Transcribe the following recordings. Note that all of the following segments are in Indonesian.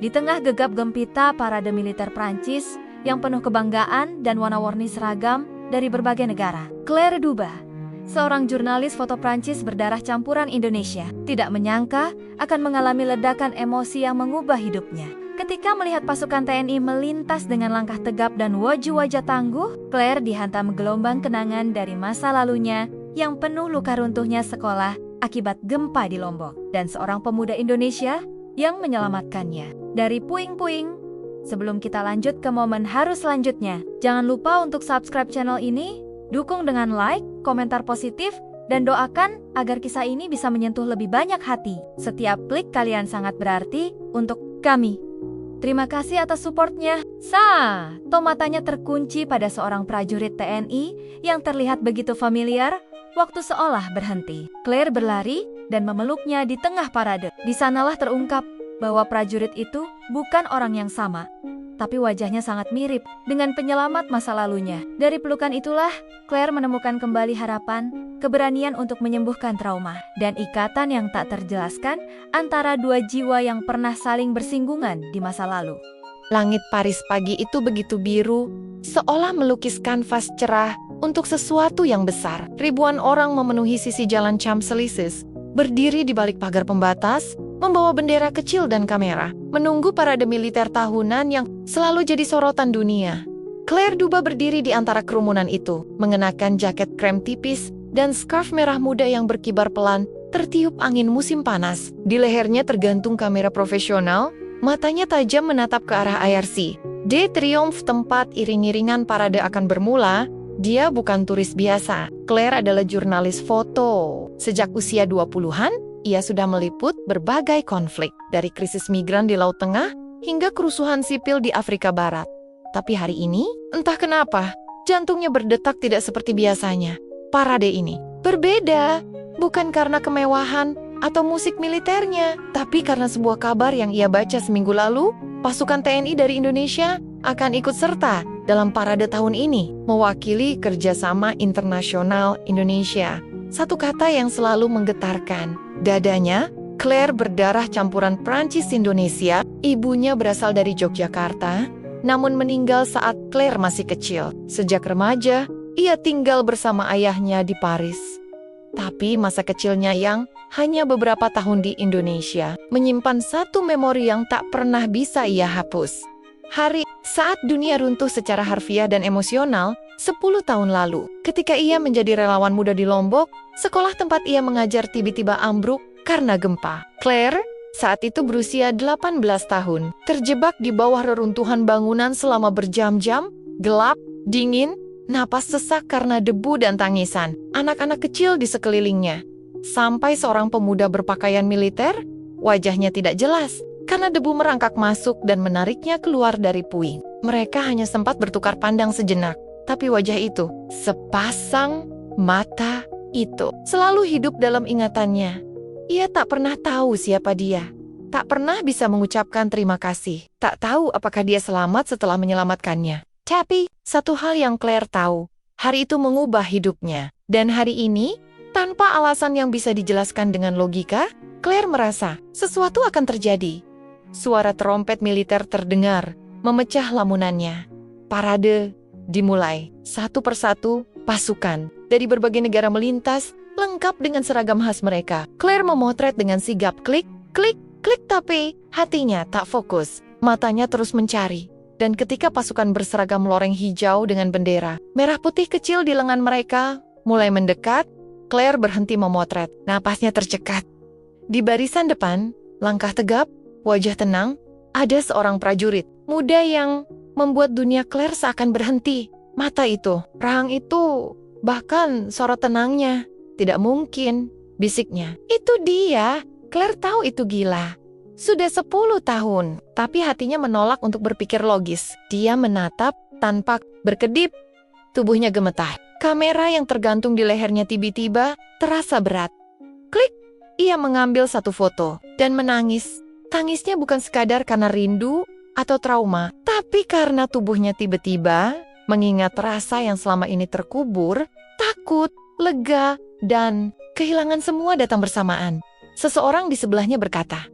Di tengah gegap gempita parade militer Prancis yang penuh kebanggaan dan warna-warni seragam dari berbagai negara, Claire Duba, seorang jurnalis foto Prancis berdarah campuran Indonesia, tidak menyangka akan mengalami ledakan emosi yang mengubah hidupnya. Ketika melihat pasukan TNI melintas dengan langkah tegap dan wajah-wajah tangguh, Claire dihantam gelombang kenangan dari masa lalunya yang penuh luka runtuhnya sekolah akibat gempa di Lombok, dan seorang pemuda Indonesia yang menyelamatkannya dari puing-puing. Sebelum kita lanjut ke momen haru selanjutnya, jangan lupa untuk subscribe channel ini, dukung dengan like, komentar positif, dan doakan agar kisah ini bisa menyentuh lebih banyak hati. Setiap klik kalian sangat berarti untuk kami. Terima kasih atas supportnya. Matanya terkunci pada seorang prajurit TNI yang terlihat begitu familiar waktu seolah berhenti. Claire berlari dan memeluknya di tengah parade. Di sanalah terungkap bahwa prajurit itu bukan orang yang sama, tapi wajahnya sangat mirip dengan penyelamat masa lalunya. Dari pelukan itulah, Claire menemukan kembali harapan, keberanian untuk menyembuhkan trauma, dan ikatan yang tak terjelaskan antara dua jiwa yang pernah saling bersinggungan di masa lalu. Langit Paris pagi itu begitu biru, seolah melukis kanvas cerah untuk sesuatu yang besar. Ribuan orang memenuhi sisi jalan Champs-Élysées, berdiri di balik pagar pembatas, membawa bendera kecil dan kamera, menunggu parade militer tahunan yang selalu jadi sorotan dunia. Claire Duba berdiri di antara kerumunan itu, mengenakan jaket krem tipis dan scarf merah muda yang berkibar pelan, tertiup angin musim panas. Di lehernya tergantung kamera profesional, matanya tajam menatap ke arah IRC. De Triomphe, tempat iring-iringan parade akan bermula. Dia bukan turis biasa. Claire adalah jurnalis foto. Sejak usia 20-an, ia sudah meliput berbagai konflik, dari krisis migran di Laut Tengah hingga kerusuhan sipil di Afrika Barat. Tapi hari ini, entah kenapa, jantungnya berdetak tidak seperti biasanya. Parade ini berbeda, bukan karena kemewahan atau musik militernya, tapi karena sebuah kabar yang ia baca seminggu lalu, pasukan TNI dari Indonesia akan ikut serta dalam parade tahun ini, mewakili kerjasama internasional Indonesia. Satu kata yang selalu menggetarkan dadanya. Claire berdarah campuran Prancis-Indonesia. Ibunya berasal dari Yogyakarta, namun meninggal saat Claire masih kecil. Sejak remaja, ia tinggal bersama ayahnya di Paris. Tapi masa kecilnya yang hanya beberapa tahun di Indonesia menyimpan satu memori yang tak pernah bisa ia hapus. Hari saat dunia runtuh secara harfiah dan emosional, 10 tahun lalu, ketika ia menjadi relawan muda di Lombok, sekolah tempat ia mengajar tiba-tiba ambruk karena gempa. Claire saat itu berusia 18 tahun, terjebak di bawah reruntuhan bangunan selama berjam-jam, gelap, dingin, napas sesak karena debu dan tangisan anak-anak kecil di sekelilingnya. Sampai seorang pemuda berpakaian militer, wajahnya tidak jelas karena debu merangkak masuk dan menariknya keluar dari puing. Mereka hanya sempat bertukar pandang sejenak, tapi wajah itu, sepasang mata itu, selalu hidup dalam ingatannya. Ia tak pernah tahu siapa dia, tak pernah bisa mengucapkan terima kasih, tak tahu apakah dia selamat setelah menyelamatkannya. Tapi, satu hal yang Claire tahu, hari itu mengubah hidupnya. Dan hari ini, tanpa alasan yang bisa dijelaskan dengan logika, Claire merasa sesuatu akan terjadi. Suara trompet militer terdengar, memecah lamunannya. Parade dimulai. Satu persatu, pasukan dari berbagai negara melintas, lengkap dengan seragam khas mereka. Claire memotret dengan sigap, klik, klik, klik, tapi hatinya tak fokus. Matanya terus mencari. Dan ketika pasukan berseragam loreng hijau dengan bendera merah putih kecil di lengan mereka mulai mendekat, Claire berhenti memotret. Napasnya tercekat. Di barisan depan, langkah tegap, wajah tenang, ada seorang prajurit muda yang membuat dunia Claire seakan berhenti. Mata itu, rahang itu, bahkan sorot tenangnya. Tidak mungkin, bisiknya. Itu dia. Claire tahu itu gila. Sudah 10 tahun, tapi hatinya menolak untuk berpikir logis. Dia menatap tanpa berkedip. Tubuhnya gemetar. Kamera yang tergantung di lehernya tiba-tiba terasa berat. Klik, ia mengambil satu foto dan menangis. Tangisnya bukan sekadar karena rindu atau trauma, tapi karena tubuhnya tiba-tiba mengingat rasa yang selama ini terkubur, takut, lega, dan kehilangan semua datang bersamaan. Seseorang di sebelahnya berkata,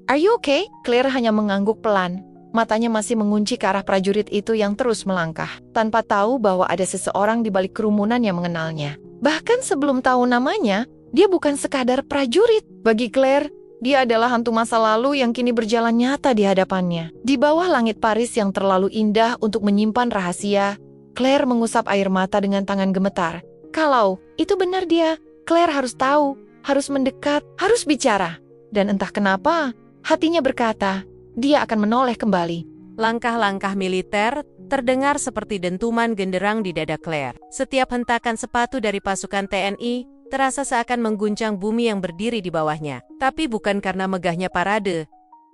Are you okay? Claire hanya mengangguk pelan. Matanya masih mengunci ke arah prajurit itu yang terus melangkah, tanpa tahu bahwa ada seseorang di balik kerumunan yang mengenalnya. Bahkan sebelum tahu namanya, dia bukan sekadar prajurit. Bagi Claire, dia adalah hantu masa lalu yang kini berjalan nyata di hadapannya. Di bawah langit Paris yang terlalu indah untuk menyimpan rahasia, Claire mengusap air mata dengan tangan gemetar. Kalau itu benar dia, Claire harus tahu, harus mendekat, harus bicara. Dan entah kenapa, hatinya berkata, dia akan menoleh kembali. Langkah-langkah militer terdengar seperti dentuman genderang di dada Claire. Setiap hentakan sepatu dari pasukan TNI terasa seakan mengguncang bumi yang berdiri di bawahnya. Tapi bukan karena megahnya parade,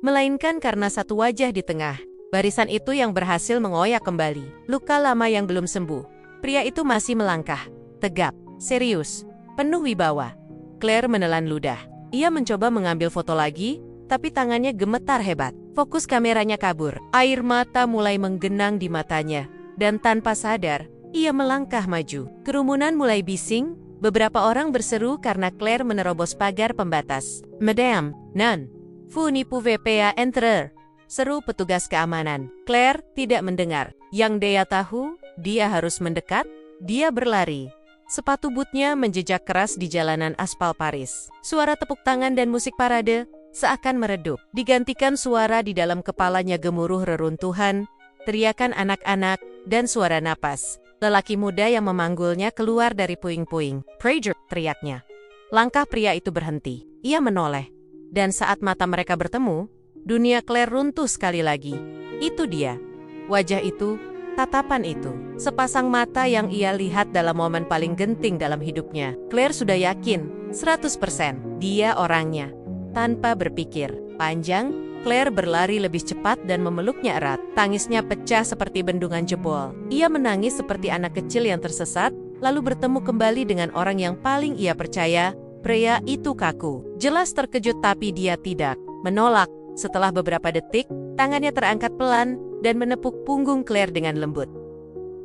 melainkan karena satu wajah di tengah. Barisan itu yang berhasil mengoyak kembali. Luka lama yang belum sembuh. Pria itu masih melangkah, tegap, serius, penuh wibawa. Claire menelan ludah. Ia mencoba mengambil foto lagi, tapi tangannya gemetar hebat. Fokus kameranya kabur. Air mata mulai menggenang di matanya. Dan tanpa sadar, ia melangkah maju. Kerumunan mulai bising. Beberapa orang berseru karena Claire menerobos pagar pembatas. Madame, non, vous ne pouvez pas entrer. Seru petugas keamanan. Claire tidak mendengar. Yang dia tahu, dia harus mendekat. Dia berlari. Sepatu bootnya menjejak keras di jalanan aspal Paris. Suara tepuk tangan dan musik parade seakan meredup, digantikan suara di dalam kepalanya gemuruh reruntuhan, teriakan anak-anak, dan suara napas. Lelaki muda yang memanggulnya keluar dari puing-puing. Prager, teriaknya. Langkah pria itu berhenti. Ia menoleh. Dan saat mata mereka bertemu, dunia Claire runtuh sekali lagi. Itu dia. Wajah itu, tatapan itu. Sepasang mata yang ia lihat dalam momen paling genting dalam hidupnya. Claire sudah yakin, 100%, dia orangnya. Tanpa berpikir panjang, Claire berlari lebih cepat dan memeluknya erat. Tangisnya pecah seperti bendungan jebol. Ia menangis seperti anak kecil yang tersesat, lalu bertemu kembali dengan orang yang paling ia percaya. Pria itu kaku. Jelas terkejut tapi dia tidak menolak. Setelah beberapa detik, tangannya terangkat pelan dan menepuk punggung Claire dengan lembut.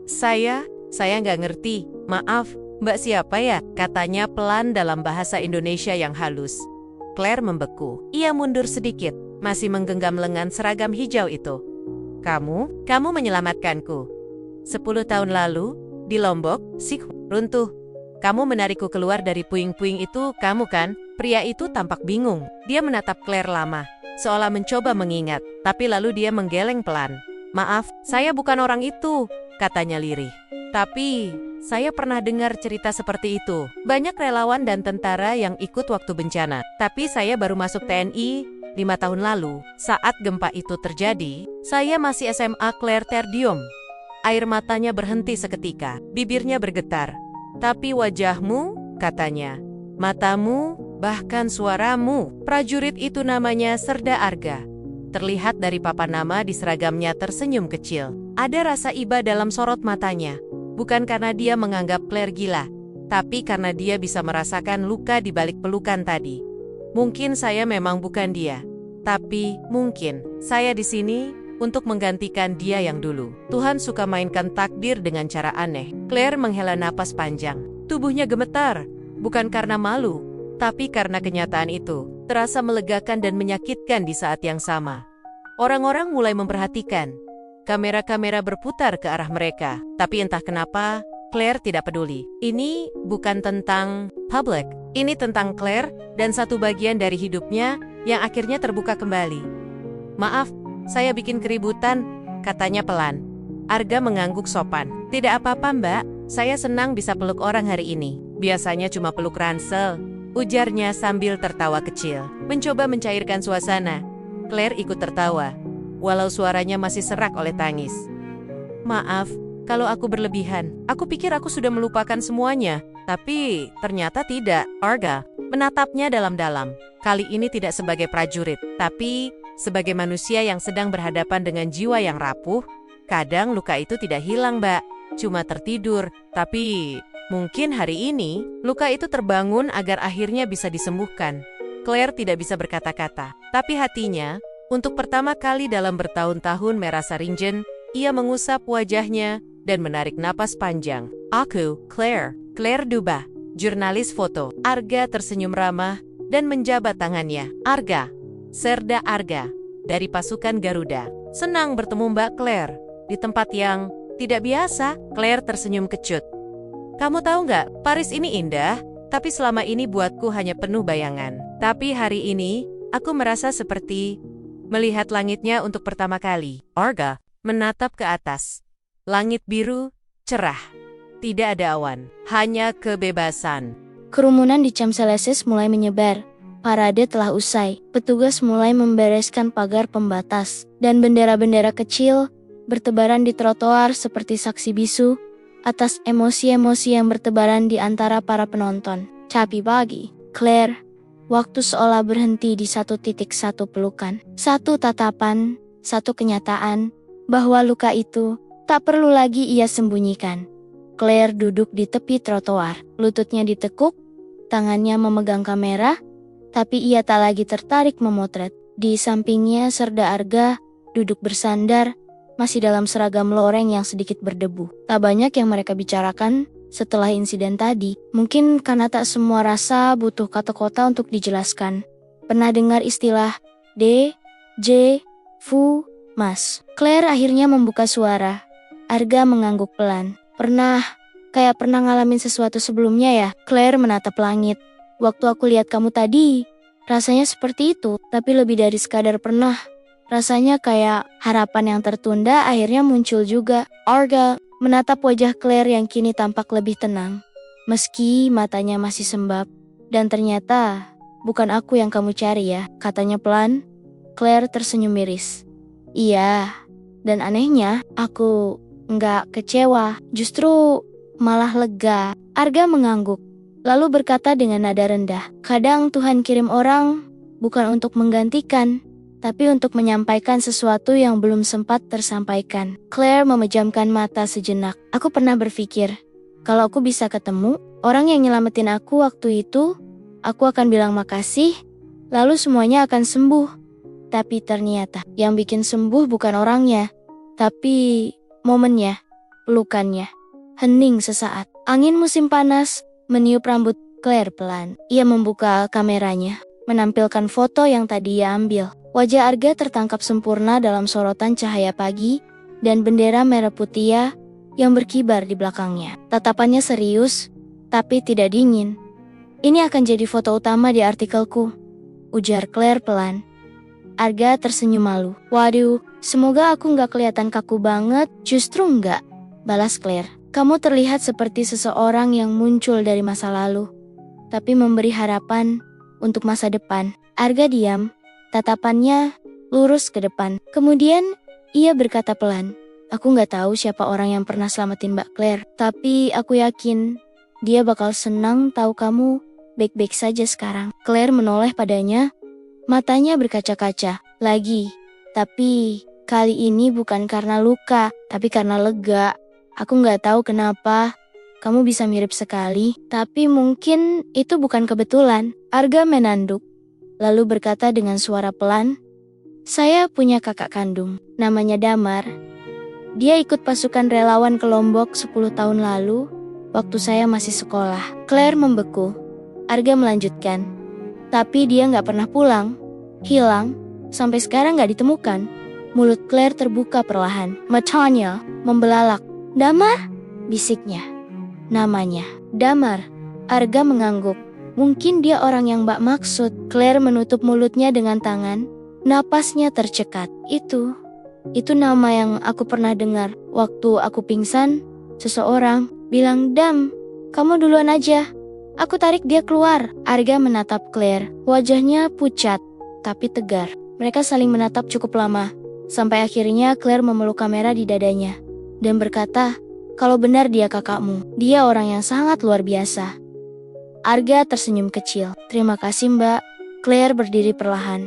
Saya nggak ngerti. Maaf, Mbak siapa ya? Katanya pelan dalam bahasa Indonesia yang halus. Claire membeku. Ia mundur sedikit, masih menggenggam lengan seragam hijau itu. Kamu menyelamatkanku. 10 tahun lalu, di Lombok, runtuh. Kamu menarikku keluar dari puing-puing itu, kamu kan? Pria itu tampak bingung. Dia menatap Claire lama, seolah mencoba mengingat, tapi lalu dia menggeleng pelan. Maaf, saya bukan orang itu, katanya lirih. Tapi, saya pernah dengar cerita seperti itu. Banyak relawan dan tentara yang ikut waktu bencana. Tapi saya baru masuk TNI 5 tahun lalu. Saat gempa itu terjadi, saya masih SMA. Claire terdiam. Air matanya berhenti seketika. Bibirnya bergetar. Tapi wajahmu, katanya. Matamu, bahkan suaramu. Prajurit itu namanya Serda Arga. Terlihat dari papan nama di seragamnya tersenyum kecil. Ada rasa iba dalam sorot matanya. Bukan karena dia menganggap Claire gila, tapi karena dia bisa merasakan luka di balik pelukan tadi. Mungkin saya memang bukan dia, tapi mungkin saya di sini untuk menggantikan dia yang dulu. Tuhan suka mainkan takdir dengan cara aneh. Claire menghela napas panjang. Tubuhnya gemetar, bukan karena malu, tapi karena kenyataan itu. Terasa melegakan dan menyakitkan di saat yang sama. Orang-orang mulai memperhatikan. Kamera-kamera berputar ke arah mereka, tapi entah kenapa, Claire tidak peduli. Ini bukan tentang publik, ini tentang Claire dan satu bagian dari hidupnya yang akhirnya terbuka kembali. Maaf, saya bikin keributan, katanya pelan. Arga mengangguk sopan. Tidak apa-apa mbak, saya senang bisa peluk orang hari ini. Biasanya cuma peluk ransel, ujarnya sambil tertawa kecil. Mencoba mencairkan suasana. Claire ikut tertawa, walau suaranya masih serak oleh tangis. Maaf, kalau aku berlebihan. Aku pikir aku sudah melupakan semuanya, tapi ternyata tidak. Arga menatapnya dalam-dalam. Kali ini tidak sebagai prajurit, tapi sebagai manusia yang sedang berhadapan dengan jiwa yang rapuh. Kadang luka itu tidak hilang, Mbak. Cuma tertidur, tapi mungkin hari ini luka itu terbangun agar akhirnya bisa disembuhkan. Claire tidak bisa berkata-kata, tapi hatinya, untuk pertama kali dalam bertahun-tahun merasa rinjen, ia mengusap wajahnya dan menarik napas panjang. Aku, Claire Duba, jurnalis foto. Arga tersenyum ramah dan menjabat tangannya. Arga, Serda Arga, dari pasukan Garuda. Senang bertemu Mbak Claire, di tempat yang tidak biasa. Claire tersenyum kecut. Kamu tahu nggak, Paris ini indah, tapi selama ini buatku hanya penuh bayangan. Tapi hari ini, aku merasa seperti melihat langitnya untuk pertama kali. Arga menatap ke atas. Langit biru, cerah. Tidak ada awan, hanya kebebasan. Kerumunan di Champs-Élysées mulai menyebar. Parade telah usai. Petugas mulai membereskan pagar pembatas. Dan bendera-bendera kecil bertebaran di trotoar seperti saksi bisu atas emosi-emosi yang bertebaran di antara para penonton. Tapi bagi Claire, waktu seolah berhenti di satu titik, satu pelukan. Satu tatapan, satu kenyataan bahwa luka itu tak perlu lagi ia sembunyikan. Claire duduk di tepi trotoar, lututnya ditekuk, tangannya memegang kamera, tapi ia tak lagi tertarik memotret. Di sampingnya Serda Arga duduk bersandar, masih dalam seragam loreng yang sedikit berdebu. Tak banyak yang mereka bicarakan setelah insiden tadi. Mungkin karena tak semua rasa butuh kata-kata untuk dijelaskan. Pernah dengar istilah D, J, Fu, Mas? Claire akhirnya membuka suara. Arga mengangguk pelan. Kayak pernah ngalamin sesuatu sebelumnya ya? Claire menatap langit. Waktu aku lihat kamu tadi, rasanya seperti itu, tapi lebih dari sekadar pernah. Rasanya kayak harapan yang tertunda akhirnya muncul juga. Arga menatap wajah Claire yang kini tampak lebih tenang. Meski matanya masih sembab. Dan ternyata, bukan aku yang kamu cari ya, katanya pelan. Claire tersenyum miris. Iya, dan anehnya, aku nggak kecewa, justru malah lega. Arga mengangguk, lalu berkata dengan nada rendah, kadang Tuhan kirim orang bukan untuk menggantikan, tapi untuk menyampaikan sesuatu yang belum sempat tersampaikan. Claire memejamkan mata sejenak. Aku pernah berpikir, kalau aku bisa ketemu orang yang nyelamatin aku waktu itu, aku akan bilang makasih, lalu semuanya akan sembuh. Tapi ternyata yang bikin sembuh bukan orangnya, tapi momennya, pelukannya. Hening sesaat. Angin musim panas meniup rambut Claire pelan. Ia membuka kameranya, menampilkan foto yang tadi ia ambil. Wajah Arga tertangkap sempurna dalam sorotan cahaya pagi dan bendera merah putih yang berkibar di belakangnya. Tatapannya serius, tapi tidak dingin. Ini akan jadi foto utama di artikelku, ujar Claire pelan. Arga tersenyum malu. Waduh, semoga aku nggak kelihatan kaku banget. Justru nggak, balas Claire. Kamu terlihat seperti seseorang yang muncul dari masa lalu, tapi memberi harapan untuk masa depan. Arga diam, tatapannya lurus ke depan. Kemudian ia berkata pelan, aku nggak tahu siapa orang yang pernah selamatin Mbak Claire, tapi aku yakin dia bakal senang tahu kamu baik-baik saja sekarang. Claire menoleh padanya, matanya berkaca-kaca lagi, tapi kali ini bukan karena luka, tapi karena lega. Aku nggak tahu kenapa kamu bisa mirip sekali, tapi mungkin itu bukan kebetulan. Arga menanduk, lalu berkata dengan suara pelan, saya punya kakak kandung, namanya Damar. Dia ikut pasukan relawan ke Lombok 10 tahun lalu, waktu saya masih sekolah. Claire membeku. Arga melanjutkan, tapi dia nggak pernah pulang, hilang, sampai sekarang nggak ditemukan. Mulut Claire terbuka perlahan, matanya membelalak. Damar? Bisiknya. Namanya Damar. Arga mengangguk. Mungkin dia orang yang Mbak maksud. Claire menutup mulutnya dengan tangan. Napasnya tercekat. Itu nama yang aku pernah dengar. Waktu aku pingsan, seseorang bilang, Dam, kamu duluan aja. Aku tarik dia keluar. Arga menatap Claire. Wajahnya pucat, tapi tegar. Mereka saling menatap cukup lama. Sampai akhirnya Claire memeluk kamera di dadanya dan berkata, kalau benar dia kakakmu, dia orang yang sangat luar biasa. Arga tersenyum kecil. Terima kasih Mbak. Claire berdiri perlahan.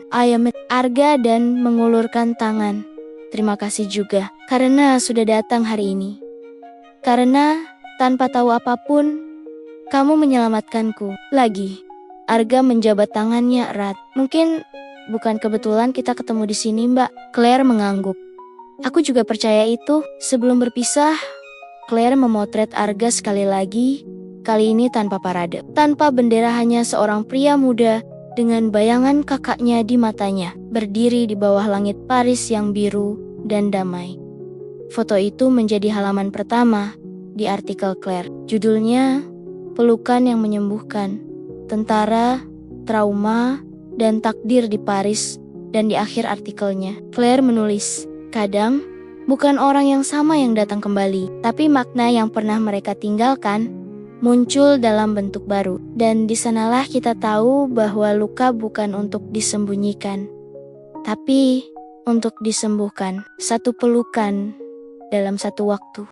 Arga dan mengulurkan tangan. Terima kasih juga, karena sudah datang hari ini. Karena tanpa tahu apapun, kamu menyelamatkanku. Lagi. Arga menjabat tangannya erat. Mungkin bukan kebetulan kita ketemu di sini Mbak. Claire mengangguk. Aku juga percaya itu. Sebelum berpisah, Claire memotret Arga sekali lagi, kali ini tanpa parade. Tanpa bendera, hanya seorang pria muda dengan bayangan kakaknya di matanya, berdiri di bawah langit Paris yang biru dan damai. Foto itu menjadi halaman pertama di artikel Claire. Judulnya, Pelukan yang Menyembuhkan, Tentara, Trauma, dan Takdir di Paris. Dan di akhir artikelnya, Claire menulis, kadang, bukan orang yang sama yang datang kembali, tapi makna yang pernah mereka tinggalkan muncul dalam bentuk baru. Dan di sanalah kita tahu bahwa luka bukan untuk disembunyikan, tapi untuk disembuhkan. Satu pelukan dalam satu waktu.